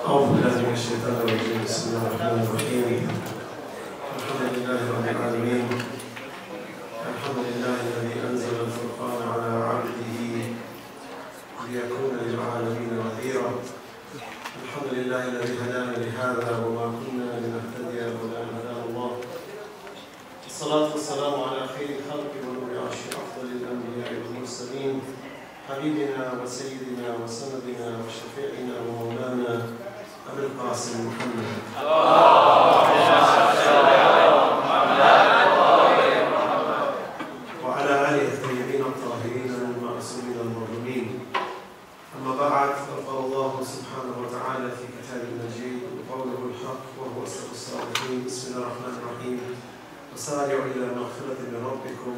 أعوذ بالله من الشيطان الرجيم. بسم الله الرحمن الرحيم. الحمد لله رب العالمين. الحمد لله الذي أنزل الفرقان على عبده ليكون للعالمين نذيرا. الحمد لله الذي هدانا لهذا وما كنا لنهتدي لولا أن هدانا الله. الصلاة والسلام على خير الخلق ونور عرش أفضل الأنبياء والمرسلين حبيبنا وسيدنا وسندنا وشفيعنا ومولانا أبي القاسم محمد. وعلى آله الطيبين الطاهرين المعصومين المظلومين. أما بعد، فقال الله سبحانه وتعالى في كتابه المجيد وقوله الحق وهو أصدق الصادقين. بسم الله الرحمن الرحيم. وسارعوا إلى مغفرة من ربكم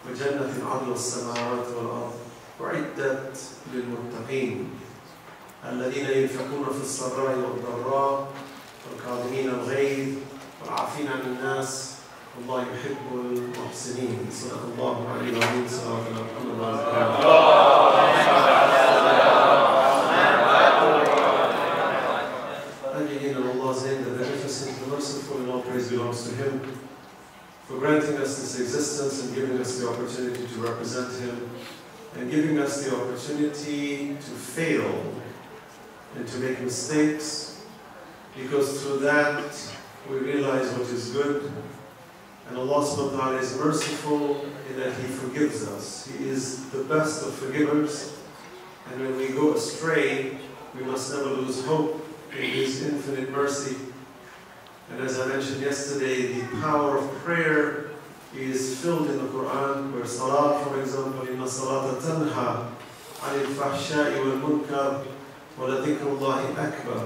وجنة عرضها السماوات والأرض أعدت للمتقين الذين ينفقون في السراء والضراء والكاظمين الغيظ والعافين عن الناس والله يحب المحسنين. صدق الله العلي العظيم. صلوات الله محمد وعلى Allah's name, the Beneficent, the Merciful, and all praise belongs to Him for granting us this existence and giving us the opportunity to represent Him, and giving us the opportunity to fail and to make mistakes, because through that we realize what is good, and Allah subhanahu wa ta'ala is merciful in that He forgives us. He is the best of forgivers, and when we go astray, we must never lose hope in His infinite mercy. And as I mentioned yesterday, the power of prayer is filled in the Quran, where Salat, for example, إِنَّ الصَّلَاةَ تَنْهَى عَنِ الْفَحْشَاءِ وَالْمُنْكَرِ وَلَذِكْرُ اللَّهِ أَكْبَرُ.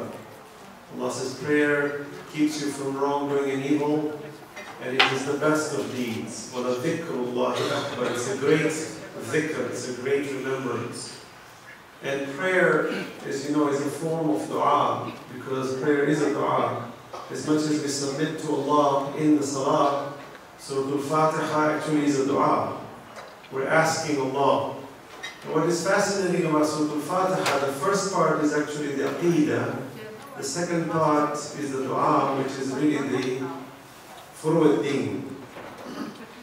Allah says prayer keeps you from wrongdoing and evil, and it is the best of deeds. وَلَذِكْرُ اللَّهِ أَكْبَرُ. It's a great dhikr, it's a great remembrance. And prayer, as you know, is a form of dua, because prayer is a dua. As much as we submit to Allah in the salah, Surah Al-Fatiha actually is a dua. We're asking Allah. And what is fascinating about Surah Al-Fatiha, the first part is actually the aqeedah. The second part is the dua, which is really the furu ad-din.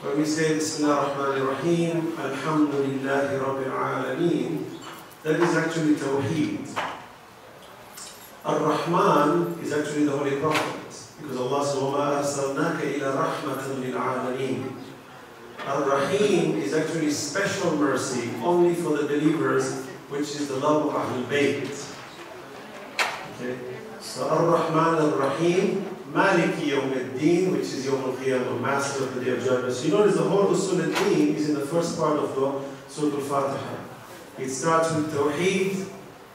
When we say Bismillah ar-Rahman ar-Rahim, Alhamdulillahi Rabbil Alameen, that is actually Tawheed. Ar-Rahman is actually the Holy Prophet, because Allah says, وَمَا أَرْسَلْنَاكَ إِلَى رَحْمَةً لِلْعَالَمِينَ. Ar-Rahim is actually special mercy only for the believers, which is the love of Ahlul Bayt. Okay? So Ar-Rahman Ar-Rahim, Maliki Yawm al-Din, which is Yawm al-Qiyamah, Master of the Day of Judgment. So you notice the whole Usul al-Din is in the first part of the Surah Al-Fatiha. It starts with Tawheed,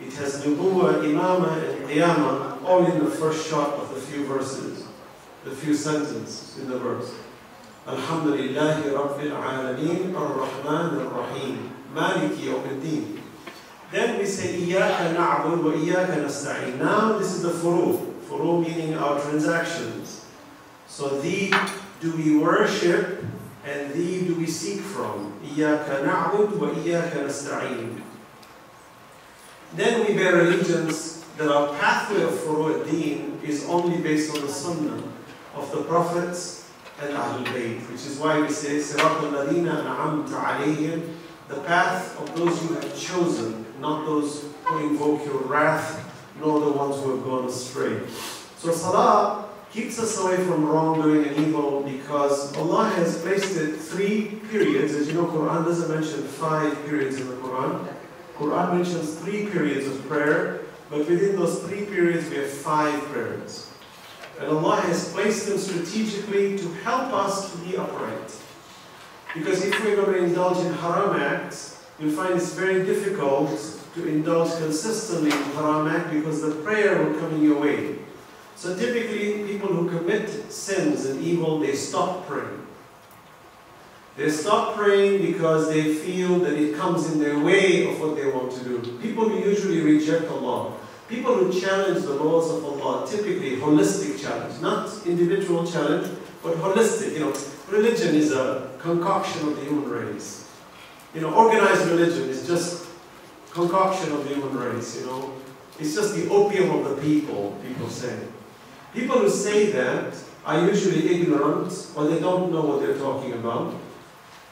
it has Nubuwwah, Imamah, and Qiyamah, all in the first shot of the few verses, the few sentences in the verse. Alhamdulillahi Rabbil Alameen, Ar-Rahman Ar-Rahim, Maliki Yawm al-Din. Then we say, Iyaka na'bud wa Iyaka nasta'in. Now this is the furu. Furu meaning our transactions. So thee do we worship, and thee do we seek from. Iyaka na'bud wa Iyaka nasta'in. Then we bear allegiance that our pathway of furu ad-din is only based on the sunnah of the prophets and Ahlul Bayt, which is why we say, Siratul Ladina an'amta alayhim, the path of those you have chosen, not those who invoke your wrath, nor the ones who have gone astray. So salah keeps us away from wrongdoing and evil, because Allah has placed it 3 periods. As you know, Quran doesn't mention 5 periods in the Quran. Quran mentions 3 periods of prayer, but within those 3 periods we have 5 prayers. And Allah has placed them strategically to help us to be upright. Because if we're going to indulge in haram acts, you'll find it's very difficult to indulge consistently in haram act, because the prayer will come in your way. So typically, people who commit sins and evil, they stop praying. They stop praying because they feel that it comes in their way of what they want to do. People who usually reject Allah, people who challenge the laws of Allah, typically holistic challenge, not individual challenge, but holistic. You know, religion is a concoction of the human race. You know, organized religion is just concoction of the human race, you know. It's just the opium of the people say. People who say that are usually ignorant or they don't know what they're talking about.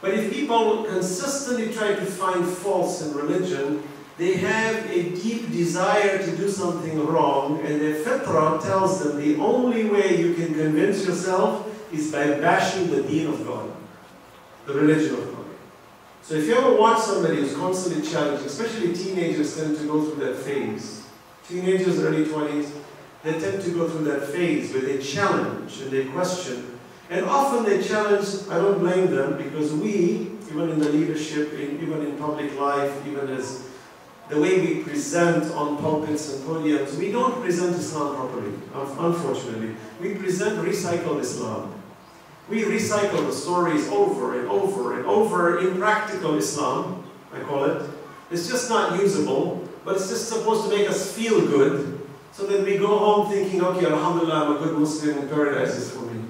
But if people consistently try to find faults in religion, they have a deep desire to do something wrong, and their fitrah tells them the only way you can convince yourself is by bashing the deen of God, the religion of God. So if you ever watch somebody who's constantly challenging, especially teenagers tend to go through that phase. Teenagers, early 20s, they tend to go through that phase where they challenge and they question. And often they challenge, I don't blame them, because we, even in the leadership, even in public life, even as the way we present on pulpits and podiums, we don't present Islam properly, unfortunately. We present recycled Islam. We recycle the stories over and over and over. Impractical Islam, I call it. It's just not usable, but it's just supposed to make us feel good, so that we go home thinking, okay, alhamdulillah, I'm a good Muslim and paradise is for me.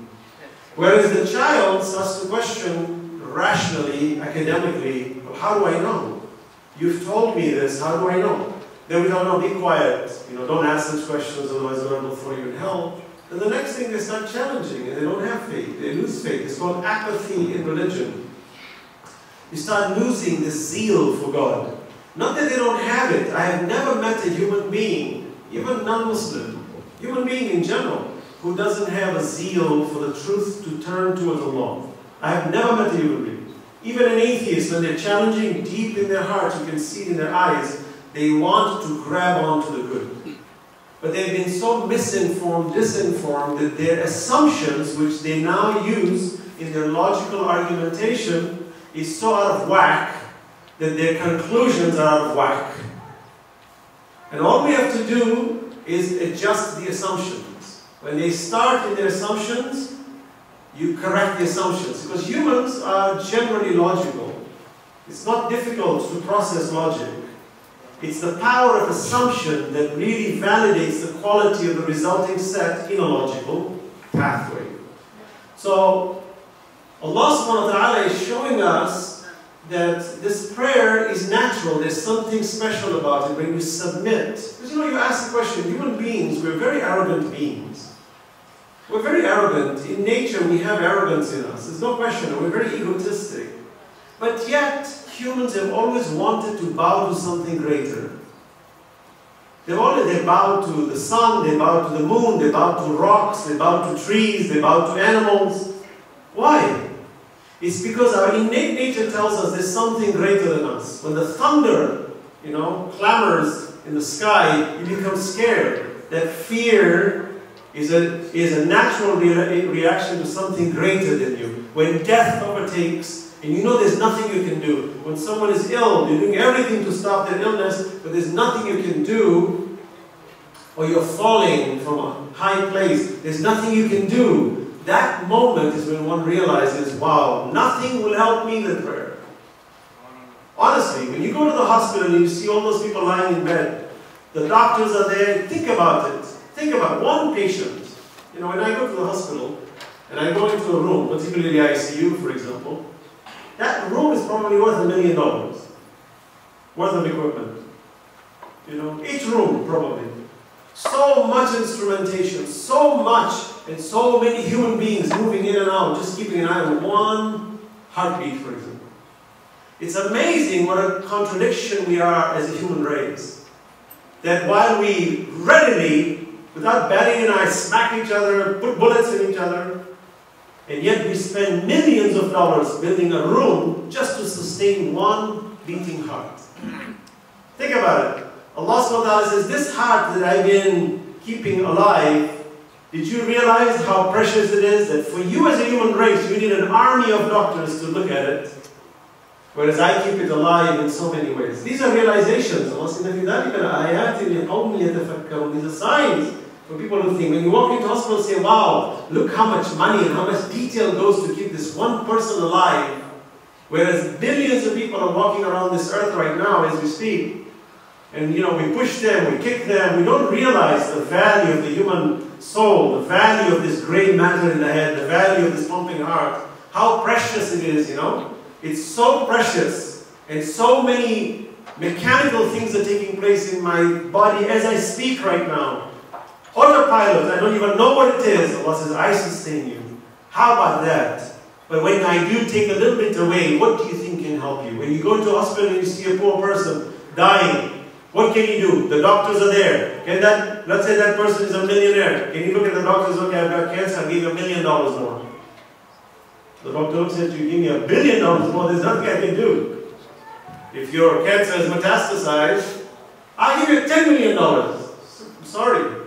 Whereas the child starts to question rationally, academically, well, how do I know? You've told me this, how do I know? Then we don't know, be quiet, don't ask such questions, otherwise God will throw you in hell. And the next thing, they start challenging, and they don't have faith, they lose faith. It's called apathy in religion. You start losing this zeal for God. Not that they don't have it. I have never met a human being, even non-Muslim, human being in general, who doesn't have a zeal for the truth to turn towards Allah. I have never met a human being. Even an atheist, when they're challenging deep in their heart, you can see it in their eyes, they want to grab onto the good. But they've been so misinformed, disinformed, that their assumptions, which they now use in their logical argumentation, is so out of whack that their conclusions are out of whack. And all we have to do is adjust the assumptions. When they start in their assumptions, you correct the assumptions. Because humans are generally logical. It's not difficult to process logic. It's the power of assumption that really validates the quality of the resulting set in a logical pathway. So, Allah subhanahu wa ta'ala is showing us that this prayer is natural. There's something special about it when you submit. Because you ask the question, human beings, we're very arrogant beings. We're very arrogant. In nature, we have arrogance in us. There's no question. We're very egotistic. But yet, humans have always wanted to bow to something greater. They bow to the sun, they bow to the moon, they bow to rocks, they bow to trees, they bow to animals. Why? It's because our innate nature tells us there's something greater than us. When the thunder, clamors in the sky, you become scared. That fear is a natural reaction to something greater than you. When death overtakes, and there's nothing you can do. When someone is ill, you're doing everything to stop that illness, but there's nothing you can do. Or you're falling from a high place, there's nothing you can do. That moment is when one realizes, wow, nothing will help me than prayer. Honestly, when you go to the hospital and you see all those people lying in bed, the doctors are there, think about it. Think about one patient. When I go to the hospital and I go into a room, particularly the ICU, for example, that room is probably worth $1 million worth of equipment. Each room probably. So much instrumentation, so much, and so many human beings moving in and out, just keeping an eye on one heartbeat, for example. It's amazing what a contradiction we are as a human race. That while we readily, without batting an eye, smack each other, put bullets in each other, and yet we spend millions of dollars building a room just to sustain one beating heart. Think about it. Allah subhanahu wa ta'ala says, this heart that I've been keeping alive, did you realize how precious it is that for you as a human race, you need an army of doctors to look at it, whereas I keep it alive in so many ways. These are realizations. Allah says, these are signs for people who think. When you walk into hospital, say, wow, look how much money and how much detail goes to keep this one person alive, whereas billions of people are walking around this earth right now as we speak. And we push them, we kick them, we don't realize the value of the human soul, the value of this gray matter in the head, the value of this pumping heart, how precious it is, It's so precious, and so many mechanical things are taking place in my body as I speak right now. Autopilot, I don't even know what it is. Allah says, I sustain you. How about that? But when I do take a little bit away, what do you think can help you? When you go to a hospital and you see a poor person dying, what can you do? The doctors are there. Let's say that person is a millionaire. Can you look at the doctors, okay, I've got cancer, I'll give you $1 million more. The doctor looks at you, give me $1 billion more, there's nothing I can do. If your cancer is metastasized, I'll give you $10 million. I'm sorry.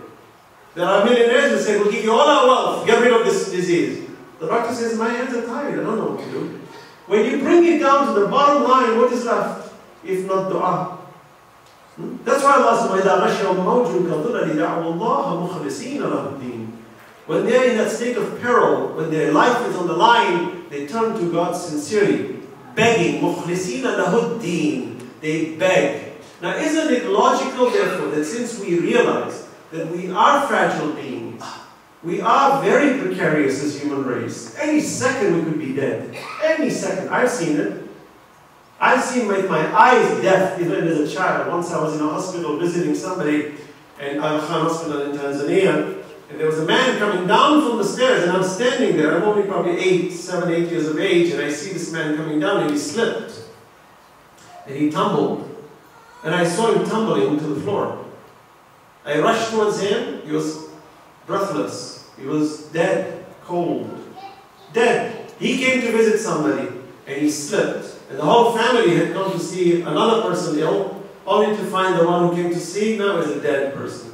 There are millionaires who say, we'll give you all our wealth, get rid of this disease. The doctor says, my hands are tired, I don't know what to do. When you bring it down to the bottom line, what is left? If not dua. That's why Allah says, when they're in that state of peril, when their life is on the line, they turn to God sincerely, begging, مُخْلِصِينَ لَهُ الدِّينَ. They beg. Now isn't it logical, therefore, that since we realize that we are fragile beings, we are very precarious as human race. Any second we could be dead. Any second. I've seen it. I've seen with my eyes death even as a child. Once I was in a hospital visiting somebody in Al-Khan Hospital in Tanzania, and there was a man coming down from the stairs, and I'm standing there. I'm only probably 7, 8 years of age, and I see this man coming down, and he slipped. And he tumbled. And I saw him tumbling to the floor. I rushed towards him. He was breathless. He was dead, cold, dead. He came to visit somebody, and he slipped. And the whole family had come to see another person ill, only to find the one who came to see now is a dead person.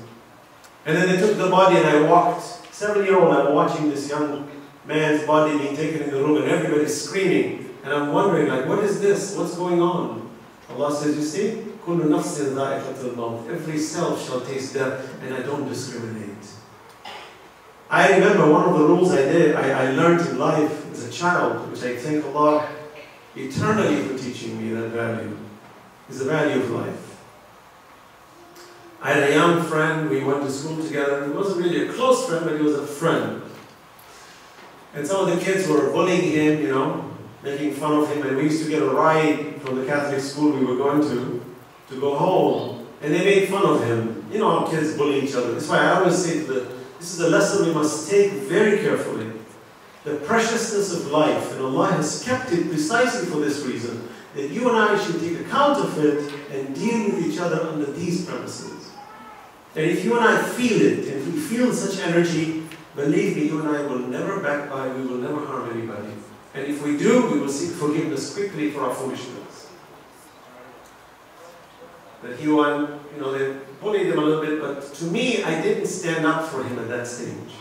And then they took the body, and I walked, 7-year-old, I'm watching this young man's body being taken in the room, and everybody's screaming. And I'm wondering, like, what is this? What's going on? Allah says, you see, كُلُّ نَفْسٍ ذَائِقَةُ الْمَوْتِ. Every self shall taste death, and I don't discriminate. I remember one of the rules I learned in life as a child, which I thank Allah eternally for teaching me that value, is the value of life. I had a young friend, we went to school together. He wasn't really a close friend, but he was a friend. And some of the kids were bullying him, you know, making fun of him, and we used to get a ride from the Catholic school we were going to go home. And they made fun of him. You know how kids bully each other. That's why I always say this is a lesson we must take very carefully. The preciousness of life, and Allah has kept it precisely for this reason, that you and I should take account of it and deal with each other under these premises. And if you and I feel it, and if we feel such energy, believe me, you and I will never backbite, we will never harm anybody. And if we do, we will seek forgiveness quickly for our foolishness. That he won, you know, they bullied him a little bit, but to me, I didn't stand up for him at that stage.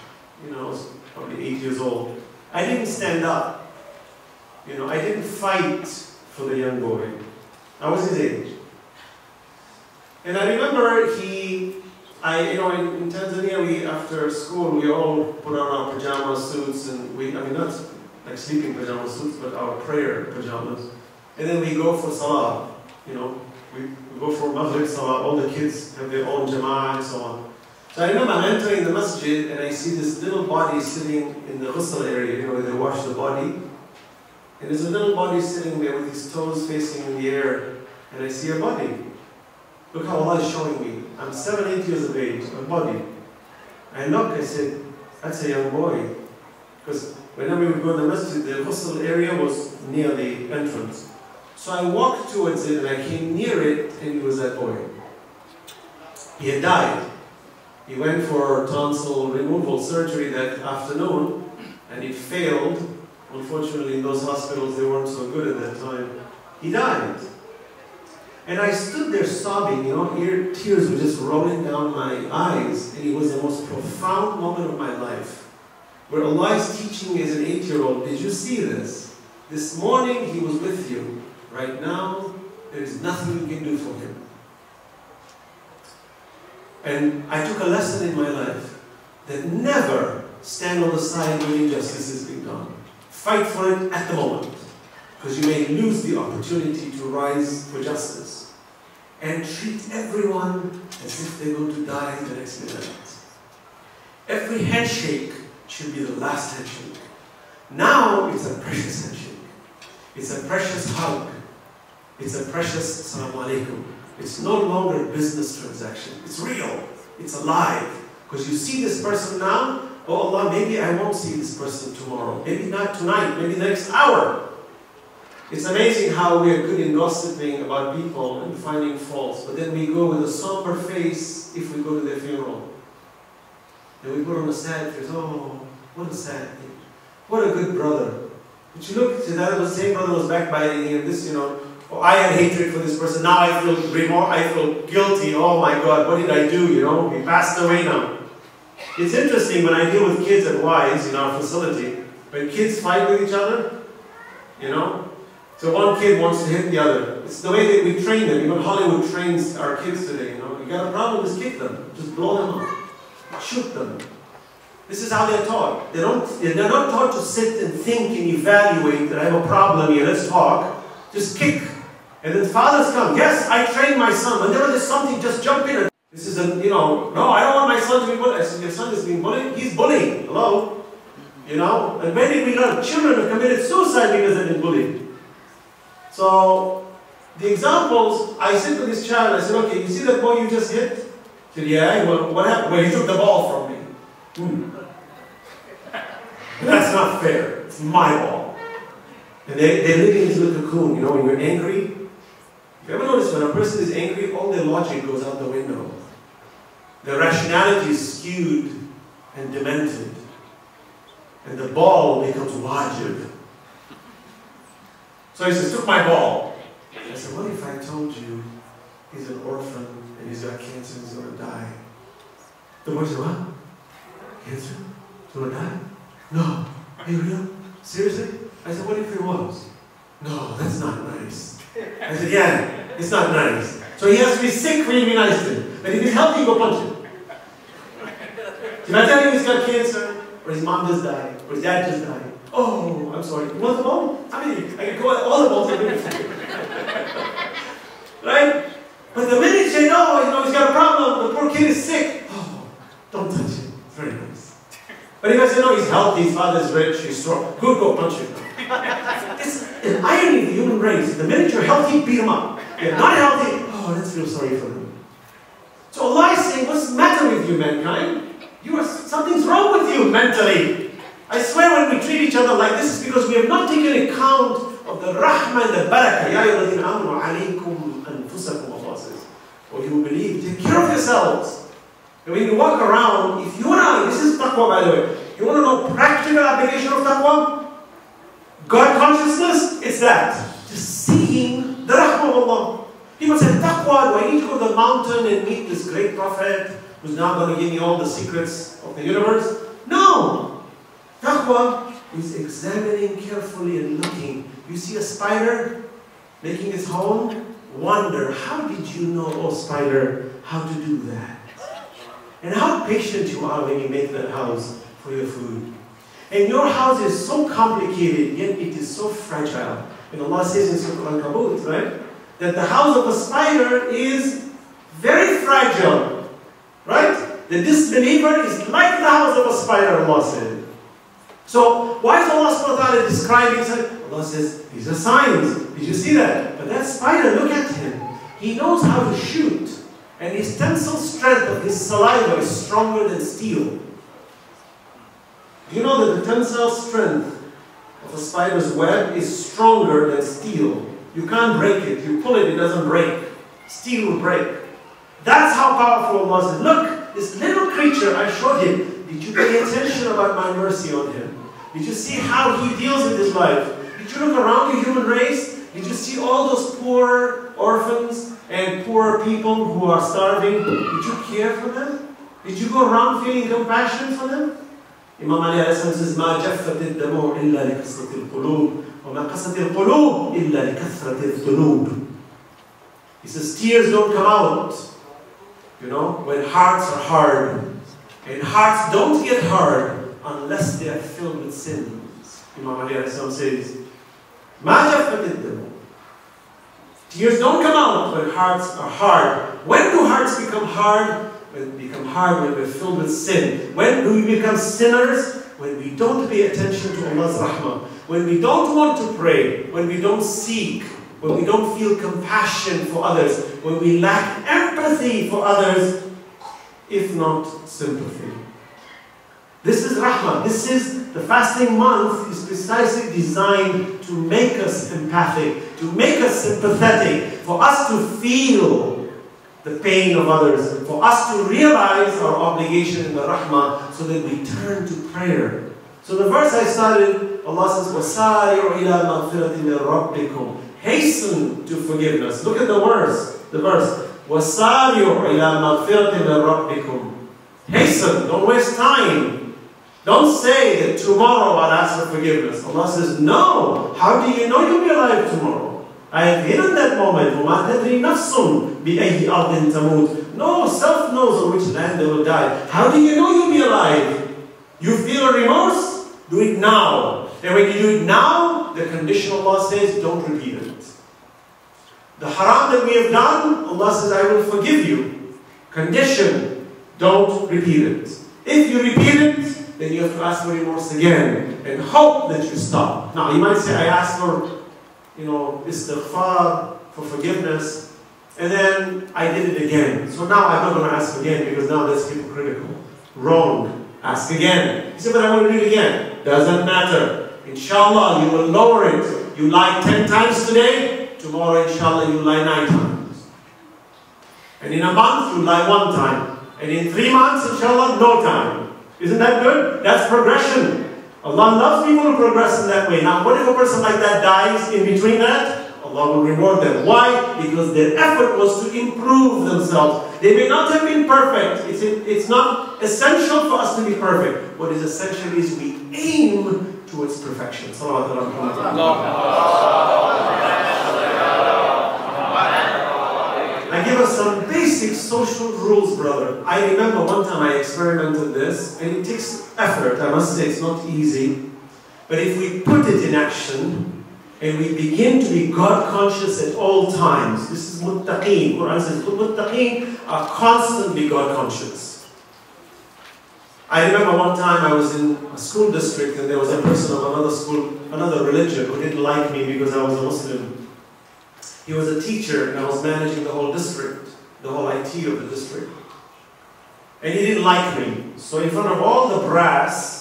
You know, I was probably 8 years old. I didn't stand up. You know, I didn't fight for the young boy. I was his age. And I remember in Tanzania, after school, we all put on our pajama suits, and not like sleeping pajama suits, but our prayer pajamas. And then we go for salah, you know, we go for Maghrib salah, all the kids have their own jama'ah and so on. So I remember I'm entering the masjid, and I see this little body sitting in the ghusl area, you know, where they wash the body. And there's a little body sitting there with his toes facing in the air, and I see a body. Look how Allah is showing me. I'm 7, 8 years of age, a body. I look, I said, that's a young boy. Because whenever we would go to the masjid, the ghusl area was near the entrance. So I walked towards it, and I came near it, and it was that boy. He had died. He went for tonsil removal surgery that afternoon, and it failed. Unfortunately, in those hospitals, they weren't so good at that time. He died. And I stood there sobbing, you know, tears were just rolling down my eyes, and it was the most profound moment of my life, where Allah is teaching me as an 8-year-old, did you see this? This morning He was with you. Right now, there is nothing you can do for Him. And I took a lesson in my life that never stand on the side when injustice is being done. Fight for it at the moment, because you may lose the opportunity to rise for justice. And treat everyone as if they're going to die the next minute. Every handshake should be the last handshake. Now it's a precious handshake. It's a precious hug. It's a precious Assalamu alaikum. It's no longer a business transaction. It's real. It's alive. Because you see this person now, oh Allah, maybe I won't see this person tomorrow. Maybe not tonight, maybe next hour. It's amazing how we are good in gossiping about people and finding faults, but then we go with a somber face if we go to their funeral. And we put on a sad face, oh, what a sad thing. What a good brother. But you look, see, that was the same brother was backbiting and this, you know, oh, I had hatred for this person, now I feel remorse, I feel guilty, oh my God, what did I do, you know, he passed away now. It's interesting when I deal with kids at Wise in our facility, when kids fight with each other, you know, so one kid wants to hit the other. It's the way that we train them. Even Hollywood trains our kids today, you know. You got a problem, just kick them, just blow them up, shoot them. This is how they're taught. They're not taught to sit and think and evaluate that I have a problem here, let's talk. Just kick. And then fathers come, yes, I train my son. Whenever there's something, just jump in. This is a, you know, no, I don't want my son to be bullied. I said, your son is being bullied? He's bullying. Hello? You know? And when did we learn? Children have committed suicide because they've been bullied. So, the examples, I sit with this child, I said, okay, you see that boy you just hit? He said, yeah, well, what happened? Well, he took the ball from me. That's not fair. It's my ball. And they're living in this little cocoon, you know, when you're angry. You ever notice when a person is angry, all their logic goes out the window. Their rationality is skewed and demented. And the ball becomes wajib. So he says, took my ball. I said, what if I told you he's an orphan and he's got cancer and he's going to die? The boy said, what? Cancer? He's going to die? No. Are you real? Seriously? I said, what if he was? No, that's not nice. I said, yeah, it's not nice. So he has to be sick for you to be nice to him. But if he's healthy, go punch him. Can I tell you he's got cancer? Or his mom just died? Or his dad just died? Oh, I'm sorry. You want the ball? I mean, I can go all the balls. Right? But the minute you say, no, you know, he's got a problem, the poor kid is sick. Oh, don't touch him. It's very nice. But if I say, no, he's healthy, his father's rich, he's strong, good, go punch him. It's an irony of the human race. The minute you're healthy, beat him up. If you're not healthy, oh, let's feel sorry for him. So Allah is saying, what's the matter with you, mankind? Something's wrong with you mentally. I swear when we treat each other like this is because we have not taken account of the rahmah and the barakah. Ya ayyuhalladhina amanu alaykum anfusakum, Allah says. Or you believe, take care of yourselves. And when you walk around, if you want to, this is taqwa by the way, you want to know practical application of taqwa? God consciousness, it's that. Just seeing the rahmah of Allah. People say, taqwa, do I need to go to the mountain and meet this great prophet who's now going to give me all the secrets of the universe? No! Taqwa is examining carefully and looking. You see a spider making its home? Wonder, how did you know, oh spider, how to do that? And how patient you are when you make that house for your food. And your house is so complicated, yet it is so fragile. And Allah says in Surah Al-Ankabut, right? That the house of a spider is very fragile. Right? The disbeliever is like the house of a spider, Allah said. So, why is Allah subhanahu wa ta'ala describing it? Allah says, these are signs. Did you see that? But that spider, look at him. He knows how to shoot. And his tensile strength of his saliva is stronger than steel. Do you know that the tensile strength of a spider's web is stronger than steel? You can't break it. You pull it, it doesn't break. Steel will break. That's how powerful Allah is. Look, this little creature I showed him. Did you pay attention about my mercy on him? Did you see how he deals with his life? Did you look around the human race? Did you see all those poor orphans and poor people who are starving? Did you care for them? Did you go around feeling compassion for them? Imam Ali says, "Ma jaffat ad-damu illa li kasrat al-qulub, wa ma qasat al-qulub illa li kathrat al-dhunub." He says, tears don't come out, you know, when hearts are hard. And hearts don't get hard unless they are filled with sins. Imam Ali says, "Ma jaffat ad-damu." Tears don't come out when hearts are hard. When do hearts become hard? When they become hard when we're filled with sin. When do we become sinners? When we don't pay attention to Allah's rahmah. When we don't want to pray. When we don't seek. when we don't feel compassion for others, when we lack empathy for others, if not sympathy. This is rahmah. The fasting month is precisely designed to make us empathic, to make us sympathetic, for us to feel the pain of others, for us to realize our obligation in the rahmah, so that we turn to prayer. So the verse I started, Allah says, وَسَارِعُ إِلَى مَغْفِرَةٍ مِّن رَبِّكُمْ. Hasten to forgiveness. Look at the verse. وَسَارِعُ إِلَى مَغْفِرَةٍ مِّن رَبِّكُمْ. Hasten, don't waste time. Don't say that tomorrow I'll ask for forgiveness. Allah says, no. How do you know you'll be alive tomorrow? I have hidden that moment. وَمَا تَدْرِي نَفْسٌ بِأَيِّ أَرْضٍ تَمُوتُ. No self knows on which land they will die. How do you know you'll be alive? You feel a remorse? Do it now. And when you do it now, the condition Allah says, don't repeat it. The haram that we have done, Allah says, I will forgive you. Condition, don't repeat it. If you repeat it, then you have to ask for remorse again and hope that you stop. Now, you might say, I asked for, istighfar, for forgiveness, and then I did it again. So now I'm not going to ask again, because now that's hypocritical. Wrong. Ask again. You say, but I want to do it again. Doesn't matter. Inshallah, you will lower it. You lie 10 times today, tomorrow, inshallah, you lie 9 times. And in a month, you lie 1 time. And in 3 months, inshallah, no time. Isn't that good? That's progression. Allah loves people who progress in that way. Now, what if a person like that dies in between that? Allah will reward them. Why? Because their effort was to improve themselves. They may not have been perfect. It's not essential for us to be perfect. What is essential is we aim towards perfection. I give us some basic social rules, brother. I remember one time I experimented this, and it takes effort. I must say it's not easy. But if we put it in action, and we begin to be God conscious at all times. This is muttaqeen. Quran says, muttaqeen are constantly God conscious. I remember one time I was in a school district, and there was a person of another school, another religion, who didn't like me because I was a Muslim. He was a teacher, and I was managing the whole district, the whole IT of the district. And he didn't like me. So in front of all the brass,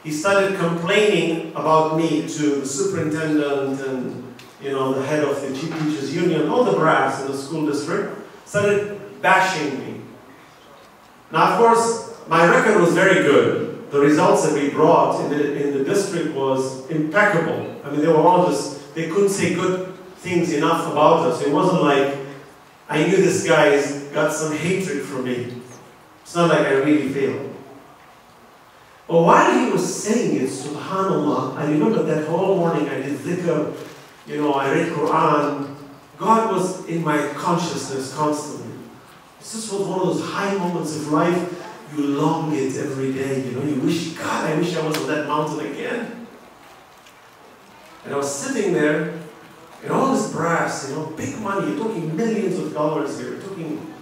he started complaining about me to the superintendent and, the head of the teachers union, all the brass in the school district, started bashing me. Now, of course, my record was very good. The results that we brought in the district was impeccable. I mean, they were all they couldn't say good things enough about us. It wasn't like I knew this guy's got some hatred for me. It's not like I really failed. But while he was saying it, subhanAllah, I remember that whole morning I did dhikr, I read Quran. God was in my consciousness constantly. This was one of those high moments of life. You long it every day, you wish, God, I wish I was on that mountain again. And I was sitting there, and all this brass, big money, you're talking millions of dollars here, you're talking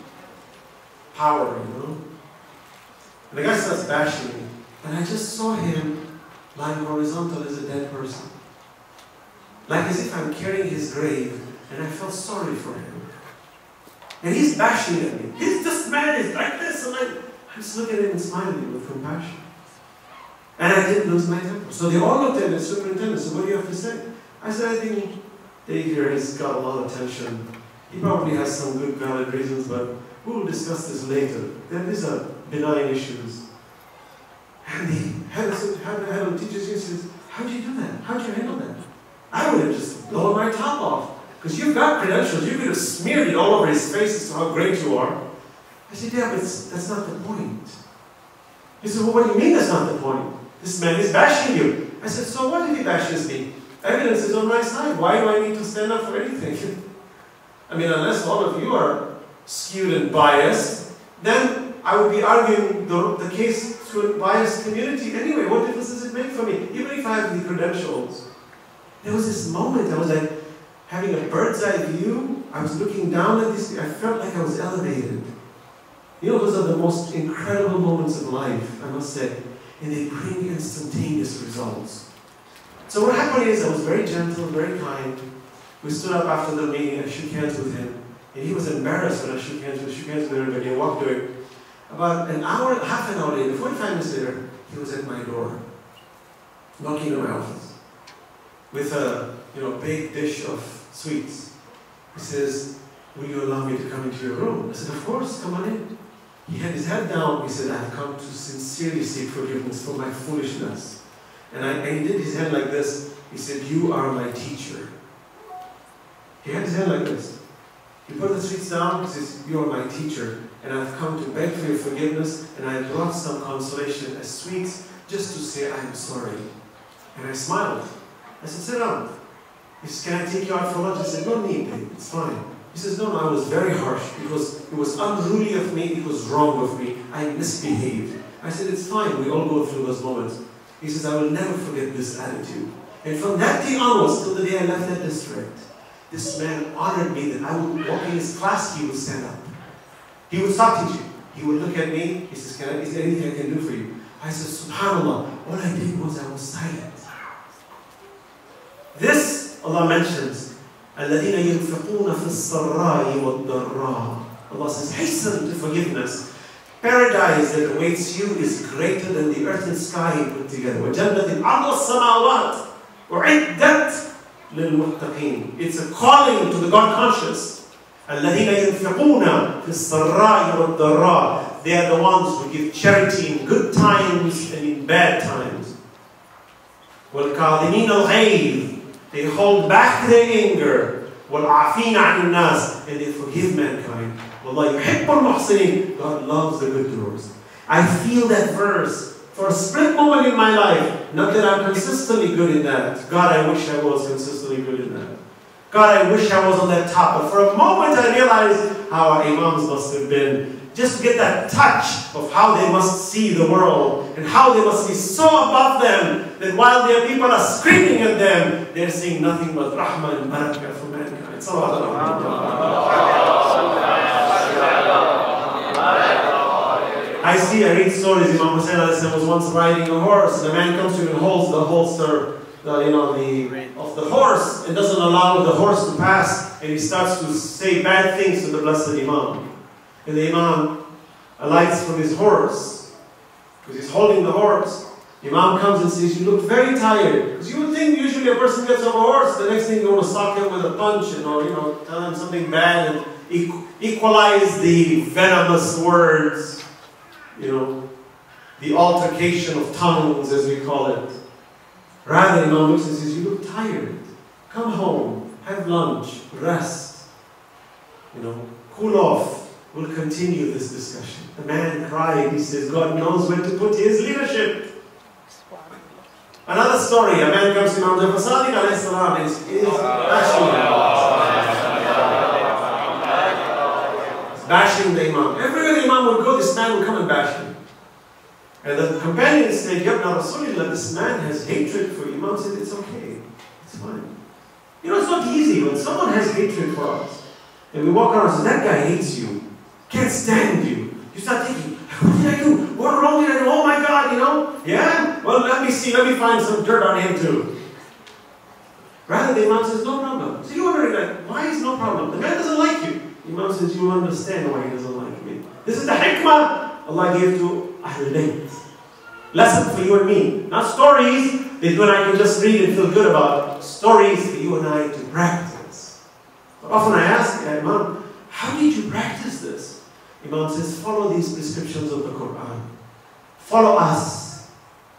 power, And the guy starts bashing me. And I just saw him lying horizontal as a dead person. Like as if I'm carrying his grave, and I felt sorry for him. And he's bashing at me. This man is like this, and I'm just looking at him and smiling with compassion. And I didn't lose my temper. So they all looked at the superintendent, so what do you have to say? I said, I think Dave here has got a lot of attention. He probably has some good valid reasons, but we'll discuss this later. These are benign issues. And the head of teachers says, how do you do that? How do you handle that? I would have just blown my top off. Because you've got credentials. You could have smeared it all over his face as to how great you are. I said, yeah, but that's not the point. He said, well, what do you mean that's not the point? This man is bashing you. I said, so what if he bashes me? Evidence is on my side. Why do I need to stand up for anything? I mean, unless all of you are skewed and biased, then I would be arguing the case to a biased community anyway. What difference does it make for me? Even if I have the credentials. There was this moment, I was like having a bird's eye view. I was looking down at this, I felt like I was elevated. Those are the most incredible moments of life, I must say. And they bring instantaneous results. So what happened is I was very gentle, very kind. We stood up after the meeting and shook hands with him. And he was embarrassed when I shook hands with everybody and walked away. About an hour, half an hour later, 45 minutes later, he was at my door, knocking on my office, with a big dish of sweets. He says, "Will you allow me to come into your room?" I said, "Of course, come on in." He had his head down. He said, "I've come to sincerely seek forgiveness for my foolishness." And he did his hand like this. He said, "You are my teacher." He had his hand like this. He put the sweets down. He says, "You are my teacher. And I've come to beg for your forgiveness, and I brought some consolation as sweets just to say I'm sorry." And I smiled. I said, "Sit down." He says, "Can I take you out for lunch?" I said, "No need, babe. It's fine." He says, "No, I was very harsh. It was unruly of me. It was wrong of me. I misbehaved." I said, "It's fine. We all go through those moments." He says, "I will never forget this attitude." And from that day onwards, till the day I left that district, this man honored me that I would walk in his class, he would stand up. He would stop teaching. He would look at me. He says, "Is there anything I can do for you?" I said, "Subhanallah, all I did was I was silent." This, Allah mentions, الَّذِينَ يُنْفِقُونَ فِي السَّرَّاءِ وَالضَّرَّاءِ. Allah says, hasten to forgiveness. Paradise that awaits you is greater than the earth and sky put together. وَجَنَّةٍ عَرْضُهَا السَّمَاوَاتُ وَعِدَّتْ لِلْمُتَّقِينَ. It's a calling to the God conscious. الَّذِينَ يُنْفِقُونَ فِي السَّرَّاءِ وَالضَّرَّاءِ. They are the ones who give charity in good times and in bad times. وَالْكَاظِمِينَ الْغَيْظَ. They hold back their anger. وَالْعَافِينَ عَنِ النَّاسِ. And they forgive mankind. وَاللَّهُ يُحِبُّ الْمُحْسِنِينَ. God loves the good doers. I feel that verse for a split moment in my life. Not that I'm consistently good in that. God, I wish I was consistently good in that. God, I wish I was on that top. But for a moment I realized how our imams must have been. Just to get that touch of how they must see the world and how they must be so above them that while their people are screaming at them, they're saying nothing but rahmah and barakah for mankind. I read stories. Imam Hussain was once riding a horse, and a man comes to him and holds the holster of the horse and doesn't allow the horse to pass, and he starts to say bad things to the blessed Imam. And the Imam alights from his horse, because he's holding the horse. The Imam comes and says, "You look very tired." Because you would think usually a person gets off a horse, the next thing you want to sock him with a punch and tell him something bad and equalize the venomous words, the altercation of tongues as we call it. Rather, Imam looks and says, "You look tired. Come home, have lunch, rest, cool off. We'll continue this discussion." The man cried. He says, "God knows when to put his leadership." Another story. A man comes to Imam Sadiq alayhi salam and is bashing the Imam. Everywhere the Imam would go, this man would come and bash him. And the companions said, "Yabna Rasulullah, this man has hatred for you." Imam said, "It's okay. It's fine." It's not easy when someone has hatred for us. And we walk around and say, "That guy hates you. Can't stand you." You start thinking, "What did I do? What wrong did I do? Oh my God, Yeah? Well, let me find some dirt on him too." Rather, the Imam says, "No problem." So you're wondering, why is no problem? The man doesn't like you. The Imam says, "You understand why he doesn't like me. This is the hikmah Allah gave to Ahlul Bayt. Lesson for you and me. Not stories that you and I can just read and feel good about. Stories for you and I to practice." But often I ask, "Imam, how did you practice this?" Imam says, "Follow these prescriptions of the Quran. Follow us.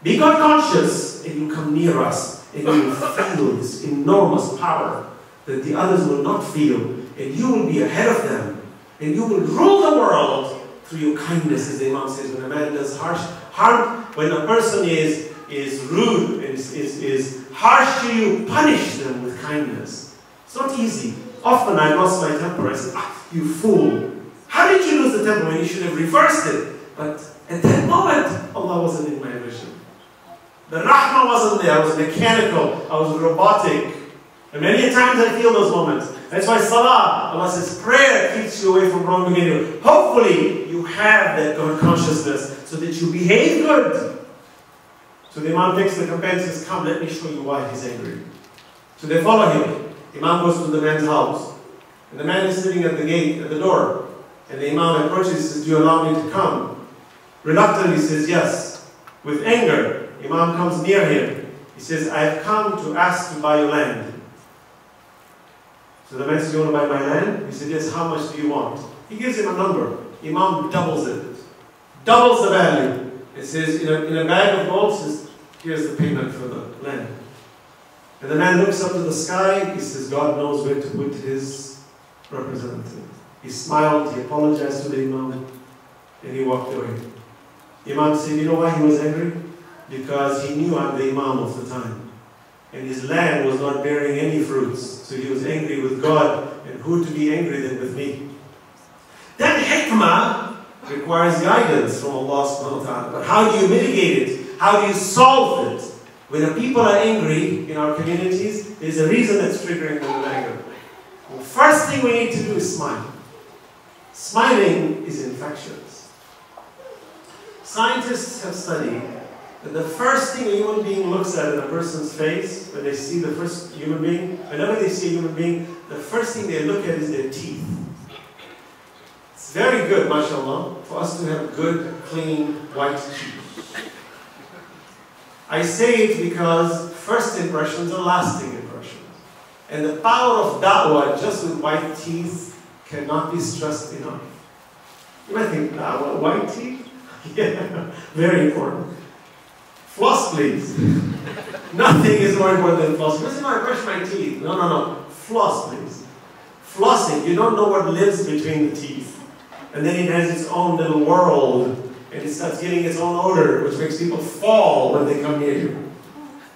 Be God conscious, and you come near us, and you will feel this enormous power that the others will not feel, and you will be ahead of them, and you will rule the world through your kindness," as the Imam says. When a man does harm, when a person is rude and is harsh to you, punish them with kindness. It's not easy. Often I lost my temper. I said, "You fool. How did you lose the temper when you should have reversed it?" But at that moment, Allah wasn't in my vision. The rahmah wasn't there. I was mechanical. I was robotic. And many times I feel those moments. That's why salah, Allah says, prayer keeps you away from wrong behavior. Hopefully, you have that God consciousness so that you behave good. So the Imam takes the companions and says, "Come, let me show you why he's angry." So they follow him. Imam goes to the man's house. And the man is sitting at the gate, at the door. And the Imam approaches and says, do you allow me to come? Reluctantly says yes. With anger, Imam comes near him. He says, I have come to ask to buy your land. So the man says, you want to buy my land? He said, yes, how much do you want? He gives him a number. Imam doubles it. Doubles the value. It says, in a bag of gold, says, here's the payment for the land. And the man looks up to the sky. He says, God knows where to put his representative. He smiled, he apologized to the Imam, and he walked away. Imam said, you know why he was angry? Because he knew I'm the Imam of the time. And his land was not bearing any fruits. So he was angry with God, and who to be angry than with me? That hikmah requires guidance from Allah subhanahu wa ta'ala. But how do you mitigate it? How do you solve it? When the people are angry in our communities, there's a reason that's triggering them with anger. The first thing we need to do is smile. Smiling is infectious. Scientists have studied that the first thing a human being looks at in a person's face, when they see the first human being, whenever they see a human being, the first thing they look at is their teeth. It's very good, mashallah, for us to have good, clean, white teeth. I say it because first impressions are lasting impressions. And the power of da'wah just with white teeth cannot be stressed enough. You might think, da'wah, white teeth? Yeah, very important. Floss, please. Nothing is more important than floss. Listen, I brush my teeth. No. Floss, please. Flossing, you don't know what lives between the teeth. And then it has its own little world. And it starts getting its own odor, which makes people fall when they come near you.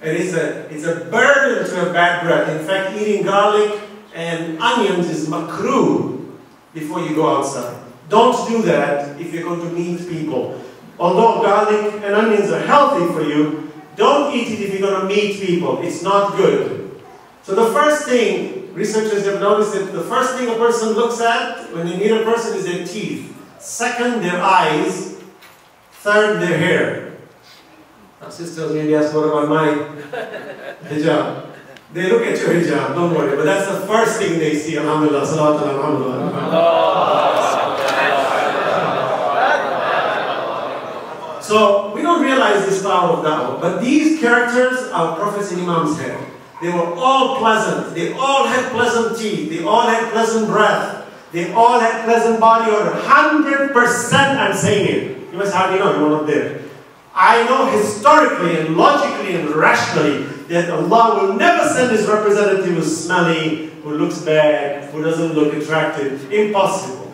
And it's a burden to have bad breath. In fact, eating garlic and onions is makruh before you go outside. Don't do that if you're going to meet people. Although garlic and onions are healthy for you, don't eat it if you're going to meet people. It's not good. So the first thing, researchers have noticed that the first thing a person looks at when they meet a person is their teeth. Second, their eyes. Third, their hair. Our sisters maybe ask, what about my hijab? They look at your hijab, don't worry. But that's the first thing they see. Alhamdulillah, salawat alhamdulillah. So we don't realize this power of da'wah. But these characters our prophets and imams had. They were all pleasant. They all had pleasant teeth. They all had pleasant breath. They all had pleasant body odor. 100% I'm saying it. You must hardly know, you were not there. I know historically and logically and rationally that Allah will never send His representative who's smelly, who looks bad, who doesn't look attractive. Impossible.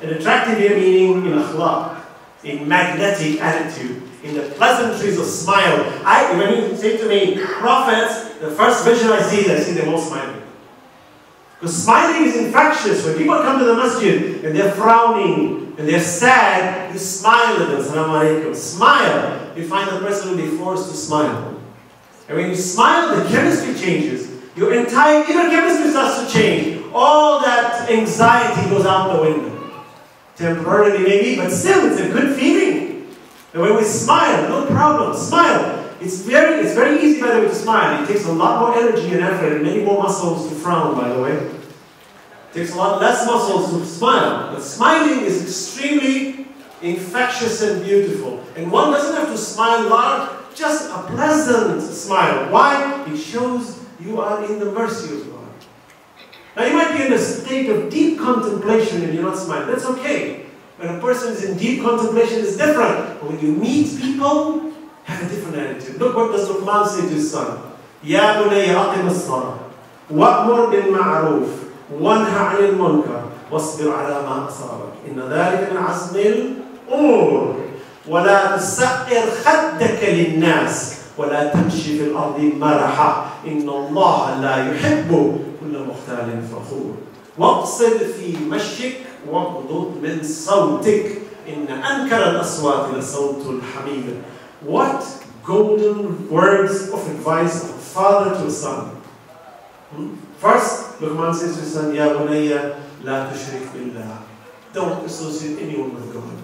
And attractive here meaning in akhlaq, in magnetic attitude, in the pleasantries of smile. When you say to me, prophets, the first vision I see them all smiling. Because smiling is infectious. When people come to the masjid and they're frowning and they're sad, you smile at them. Assalamu alaikum. Smile. You find the person will be forced to smile. And when you smile, the chemistry changes. Your entire inner chemistry starts to change. All that anxiety goes out the window. Temporarily maybe, but still it's a good feeling. And when we smile, no problem. Smile. It's very easy, by the way, to smile. It takes a lot more energy and effort and many more muscles to frown, by the way. It takes a lot less muscles to smile. But smiling is extremely infectious and beautiful. And one doesn't have to smile large, just a pleasant smile. Why? It shows you are in the mercy of God. Now you might be in a state of deep contemplation and you're not smiling. That's okay. When a person is in deep contemplation, it's different. But when you meet people, have a different attitude. Look what does Luqman say to his son. Ya bunayya aqim as-salah wa'mur bil ma'ruf wanha 'anil munkar wasbir 'ala ma asabak. Inna dhalika min 'azmi al-umur. Wa la tusa'ir khaddaka lin-nas wa la tamshi fil ardi maraha. Inna Allah la yuhibbu kulla mukhtalin fakhur. Waqsid fi mashik waghdud min sawtik. Inna ankara al-aswat la sawtul hamid. What golden words of advice of a father to a son. First, Luqman says to his son, Ya bunayya la tushrik billah. Don't associate anyone with God.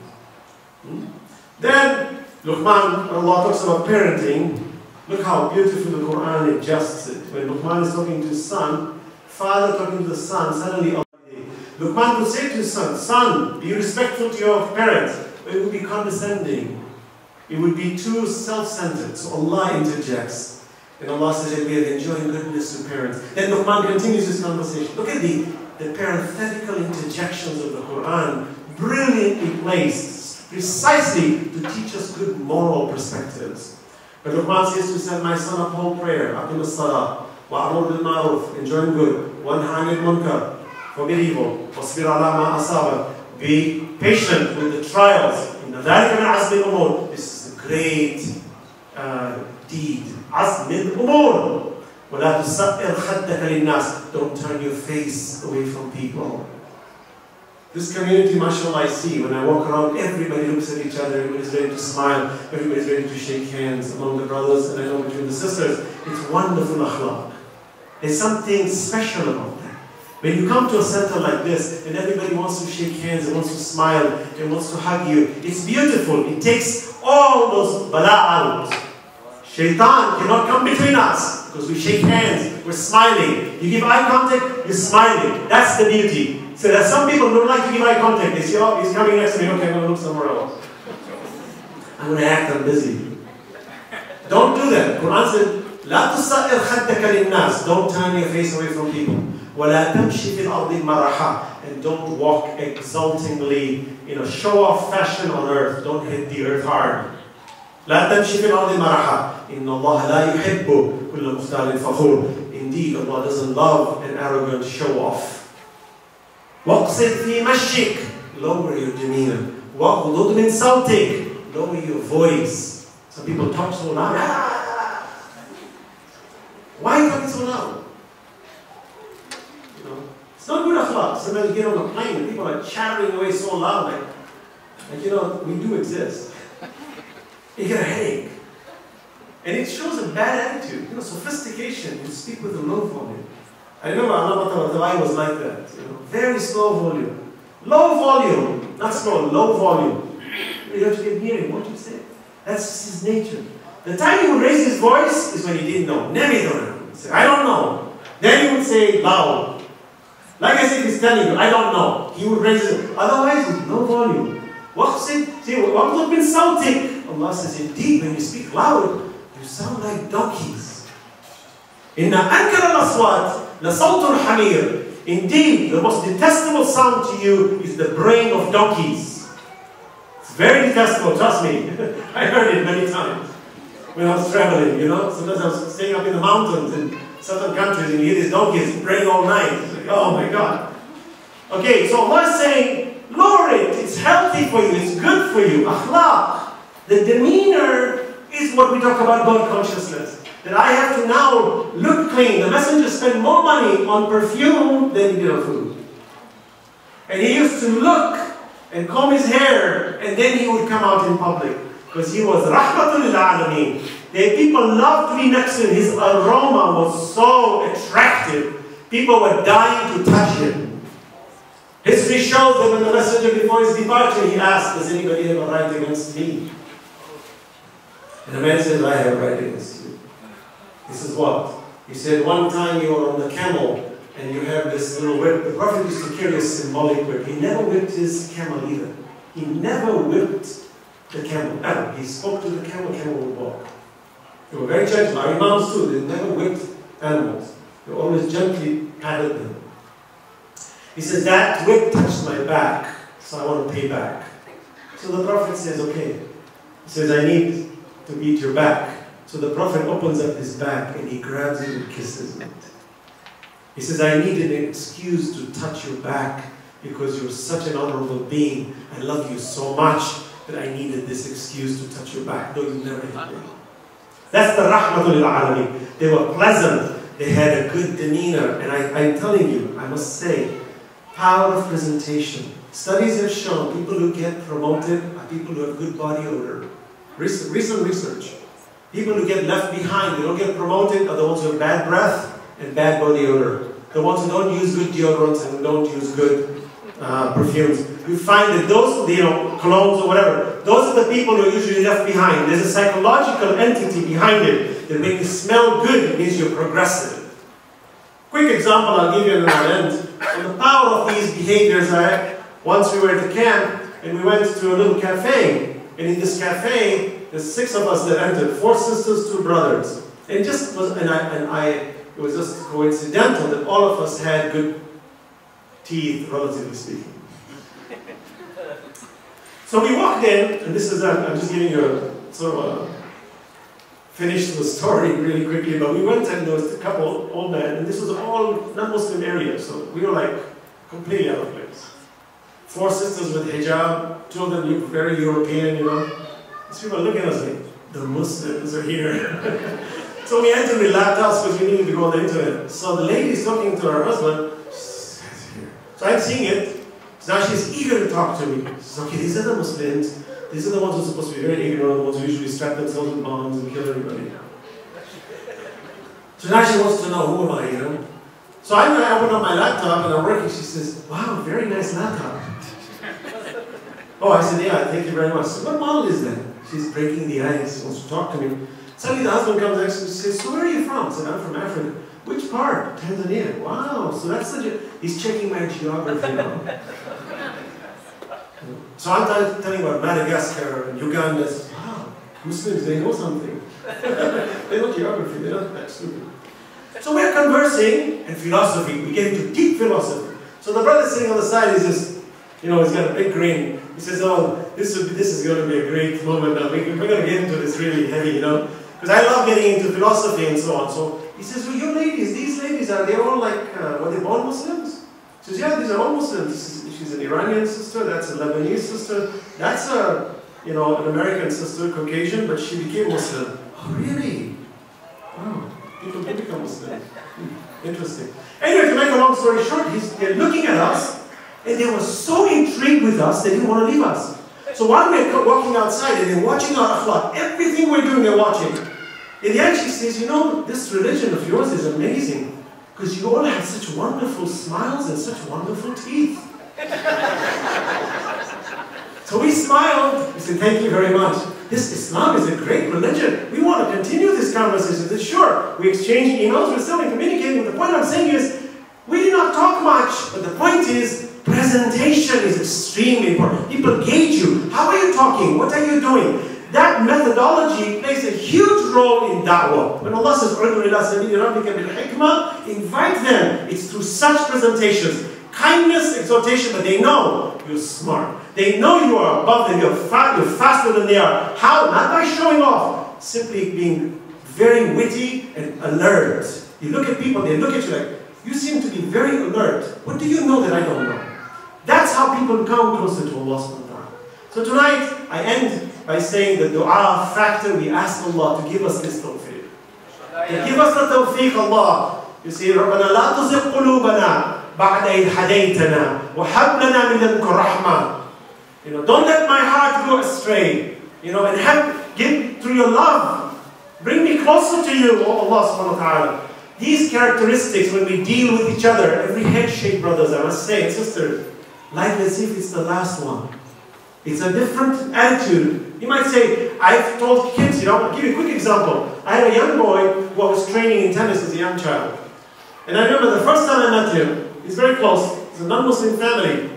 Then, Luqman, Allah talks about parenting. Look how beautiful the Quran adjusts it. When Luqman is talking to his son, father talking to the son, suddenly Luqman would say to his son, son, be respectful to your parents. But it would be condescending. It would be too self-centered. So Allah interjects. And Allah says that we are enjoying goodness to parents. Then Luqman continues his conversation. Look at the parenthetical interjections of the Quran, brilliantly placed, precisely to teach us good moral perspectives. But Luqman says to his son, my son, uphold prayer, aqim as-salah, wa'amur bil ma'ruf, enjoy good, wanha 'anil munkar, forbid evil, wasbir ala ma asaba, be patient with the trials. Inna dhalika min azmi al-umur. This is a great deed. Azmi al-umur. وَلَا تُسَّئِرْ خَدَّكَ لِلنَّاسِ. Don't turn your face away from people. This community, mashallah, I see, when I walk around, everybody looks at each other, everybody's ready to smile, everybody's ready to shake hands among the brothers, and I know between the sisters. It's wonderful akhlaq. There's something special about that. When you come to a center like this, and everybody wants to shake hands, and wants to smile, and wants to hug you, it's beautiful. It takes all those bala out. Shaitan cannot come between us, because we shake hands, we're smiling. You give eye contact, you're smiling. That's the beauty. So that some people don't like to give eye contact. They say, oh, he's coming next to me, okay, I'm going to look somewhere else. I'm going to act, I'm busy. Don't do that. Quran said, لا تصائر خدك للناس. Don't turn your face away from people. ولا تمشي في الأرض مرحا. And don't walk exultingly in a show-off fashion on earth. Don't hit the earth hard. لا تمشي في الأرض مرحا. إن الله لا يحب كل مختال فخور. Indeed, Allah doesn't love an arrogant show-off. وَاقْصِدْ فِي مَشِّكْ. Lower your demeanor. وَاغْضُضْ مِنْ صَوْتِكْ. Lower your voice. Some people talk so loud. Why are you talking so loud? You know, it's not good akhlaq. Sometimes you get on a plane and people are chattering away so loud, like you know, we do exist. You get a headache. And it shows a bad attitude. You know, sophistication. You speak with a low volume. I remember Allah was like that. You know, very slow volume. Low volume. Not slow, low volume. You have to get near him. What do you say? That's his nature. The time he would raise his voice is when he didn't know. Never done it. I don't know. Then he would say loud. Like I said, he's telling you, I don't know. He would raise it. Otherwise, with no volume. وَأَقْضُضْ مِنْ صَوْتِكْ. Allah says, indeed, when you speak loud, you sound like donkeys. إِنَّ أَنْكَرَ الْأَصْوَاتِ لَصَوْتُ الْحَمِيرِ. Indeed, the most detestable sound to you is the braying of donkeys. It's very detestable, trust me. I heard it many times when I was traveling, you know. Sometimes I was staying up in the mountains in certain countries and you hear these donkeys braying all night. It's like, oh my God. Okay, so Allah is saying, lower it. It's healthy for you. It's good for you. Akhlaq. The demeanor is what we talk about God consciousness. That I have to now look clean. The messenger spent more money on perfume than he did on food. And he used to look and comb his hair and then he would come out in public. Because he was rahmatul lil alameen. The people loved to be next to him. His aroma was so attractive. People were dying to touch him. History shows that when the messenger before his departure, he asked, does anybody have a right against me? And the man said, I have a right against you. He says, what? He said, one time you were on the camel and you have this little whip. The Prophet used to carry a symbolic whip. He never whipped his camel either. He never whipped the camel, ever. He spoke to the camel would walk. They were very gentle. Our imams too, they never whipped animals. They always gently patted them. He says, that whip touched my back, so I want to pay back. So the Prophet says, okay. He says, I need to beat your back. So the Prophet opens up his back and he grabs it and kisses it. He says, I need an excuse to touch your back because you're such an honorable being. I love you so much that I needed this excuse to touch your back. No, you never hit me. That's the rahmatul alameen. They were pleasant. They had a good demeanor. And I'm telling you, I must say, power of presentation. Studies have shown people who get promoted are people who have good body odor. Recent research. People who get left behind, they don't get promoted, are the ones who have bad breath and bad body odor. The ones who don't use good deodorants and don't use good perfumes. You find that those, colognes or whatever, those are the people who are usually left behind. There's a psychological entity behind it that when you smell good, it means you're progressive. Quick example I'll give you and I'll end. And the power of these behaviors are, once we were at the camp and we went to a little cafe. And in this cafe, there's 6 of us that entered, 4 sisters, 2 brothers. And it was just coincidental that all of us had good teeth, relatively speaking. So we walked in, and this is, I'm just giving you a sort of a finish the story really quickly, but we went and there was a couple old men, and this was all non-Muslim area, so we were like completely out of place. 4 sisters with hijab, 2 of them looked very European, you know. These people are looking at us like, the Muslims are here. So we entered with laptops because we needed to go on the internet. So the lady is talking to her husband, she says here. So I'm seeing it. So now she's eager to talk to me. She says, okay, these are the Muslims. These are the ones who are supposed to be very ignorant, the ones who usually strap themselves with bombs and kill everybody. So now she wants to know, who am I, you know? So I open up my laptop and I'm working. She says, wow, very nice laptop. Oh, I said, yeah, thank you very much. So what model is that? She's breaking the ice, wants to talk to me. Suddenly the husband comes next to me and says, so where are you from? I said, I'm from Africa. Which part? Tanzania. Wow, so that's he's checking my geography now. So I'm telling about Madagascar and Uganda. I said, wow, Muslims, they know something. They know geography, they're not that stupid. So we're conversing and philosophy. We get into deep philosophy. So the brother sitting on the side is just, you know, he's got a big grin. He says, oh, this is going to be a great moment now. We're going to get into this really heavy, you know. Because I love getting into philosophy and so on. So he says, well, you ladies, these ladies, are they all like, were they born Muslims? She says, yeah, these are all Muslims. She's an Iranian sister, that's a Lebanese sister, that's a, you know, an American sister, Caucasian, but she became Muslim. Oh, really? Wow, people do become Muslim. Interesting. Anyway, to make a long story short, they're looking at us, and they were so intrigued with us, they didn't want to leave us. So while we're walking outside, and they're watching our akhlaq, everything we're doing, they're watching. In the end, she says, you know, this religion of yours is amazing, because you all have such wonderful smiles and such wonderful teeth. So we smiled, we said, thank you very much. This Islam is a great religion. We want to continue this conversation. Said, sure, we exchanged emails, we're still communicating. The point I'm saying is, we did not talk much, but the point is, presentation is extremely important. People gauge you. How are you talking? What are you doing? That methodology plays a huge role in da'wah. When Allah says, invite them. It's through such presentations. Kindness, exhortation, but they know you're smart. They know you are above them. You're faster than they are. How? Not by showing off. Simply being very witty and alert. You look at people, they look at you like, you seem to be very alert. What do you know that I don't know? That's how people come closer to Allah subhanahu wa ta'ala. So tonight, I end by saying the dua factor. We ask Allah to give us this tawfiq. To give us the tawfiq, Allah. You see, رَبَّنَا لَا تُزِغْ قُلُوبَنَا بَعْدَ إِذْ هَدَيْتَنَا وَهَبْ لَنَا مِنْ لَدُنْكَ رَحْمَةً. You know, don't let my heart go astray. You know, and give through your love. Bring me closer to you, O Allah subhanahu wa ta'ala. These characteristics, when we deal with each other, every handshake, brothers, I must say, and sisters, like as if it's the last one. It's a different attitude. You might say, I've told kids, you know, I'll give you a quick example. I had a young boy who I was training in tennis as a young child. And I remember the first time I met him, he's very close, he's a non-Muslim family.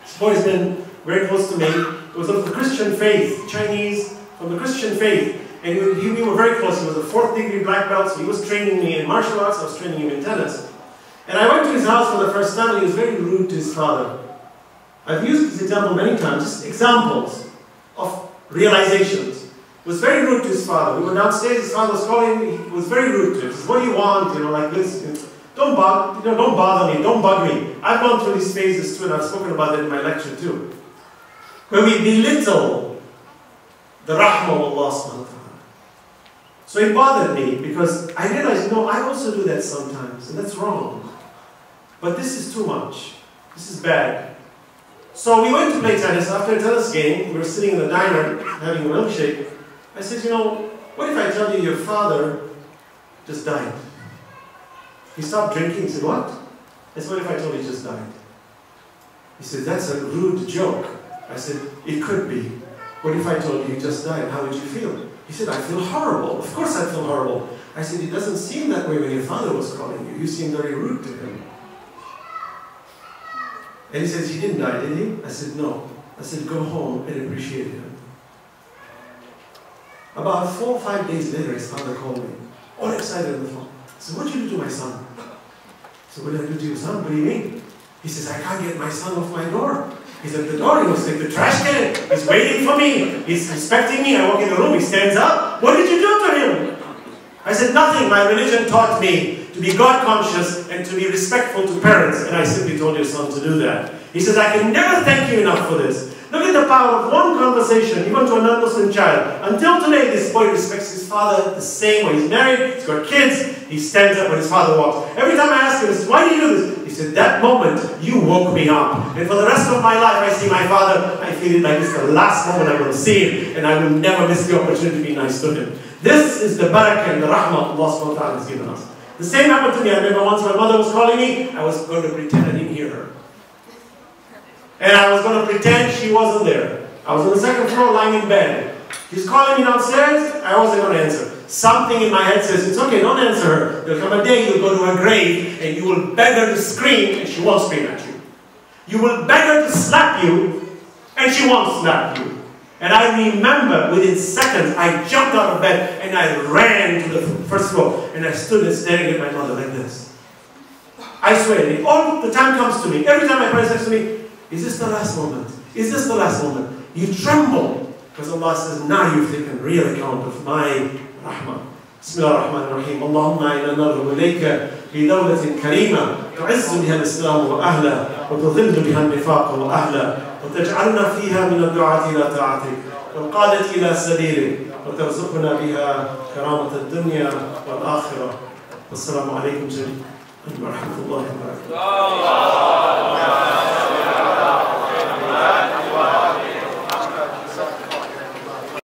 This boy has been very close to me. He was of the Christian faith, Chinese, from the Christian faith. And we were very close. He was a 4th degree black belt, so he was training me in martial arts, I was training him in tennis. And I went to his house for the first time, and he was very rude to his father. I've used this example many times, just examples of realizations. He was very rude to his father. We were downstairs, his father was calling me, he was very rude to him. He said, what do you want? You know, like this. Don't bother me, don't bug me. I've gone through these phases too, and I've spoken about it in my lecture too. When we belittle the rahmah of Allah subhanahu wa ta'ala. So it bothered me because I realized, you know, I also do that sometimes, and that's wrong. But this is too much. This is bad. So we went to play tennis. After a tennis game, we were sitting in the diner having a milkshake. I said, you know, what if I tell you your father just died? He stopped drinking. He said, what? I said, what if I told you he just died? He said, that's a rude joke. I said, it could be. What if I told you he just died? How would you feel? He said, I feel horrible. Of course I feel horrible. I said, it doesn't seem that way when your father was calling you. You seemed very rude to him. And he says, he didn't die, did he? I said, no. I said, go home and appreciate him. About 4 or 5 days later, his father called me, all excited on the phone. I said, what did you do to my son? I said, what did I do to your son? What do you mean? He says, I can't get my son off my door. He's at the door, he must take the trash can. He's waiting for me. He's respecting me. I walk in the room, he stands up. What did you do to him? I said, nothing. My religion taught me to be God conscious and to be respectful to parents. And I simply told your son to do that. He says, I can never thank you enough for this. Look at the power of one conversation, even to a non-Muslim child. Until today, this boy respects his father the same way. He's married, he's got kids, he stands up when his father walks. Every time I ask him, why do you do this? He said, that moment, you woke me up. And for the rest of my life, I see my father, I feel it like it's the last moment I will see him, and I will never miss the opportunity to be nice to him. This is the barakah and the rahmah Allah subhanahu wa ta'ala has given us. The same happened to me. I remember once my mother was calling me, I was going to pretend I didn't hear her. And I was going to pretend she wasn't there. I was on the second floor lying in bed. She's calling me downstairs, I wasn't going to answer. Something in my head says, it's okay, don't answer her. There'll come a day you'll go to her grave and you will beg her to scream and she won't scream at you. You will beg her to slap you and she won't slap you. And I remember within seconds, I jumped out of bed and I ran to the first floor and I stood and staring at my mother like this. I swear, all the time comes to me. Every time my parents says to me, is this the last moment? Is this the last moment? You tremble because Allah says, now you've taken real account of my rahmah. Bismillah ar-Rahman ar-Rahim. Allahumma inna nad'u ilayka fi dawlatin karima tu'izzu biha al-Islam wa ahla wa tudhillu biha al-nifaq wa ahla wa taj'alna fiha min ad-du'ati ila ta'atik wal qadati ila sabilik wa tarzuqna biha karamat ad-dunya wal akhirah. Wassalamu alaykum wa rahmatullahi wa barakatuh.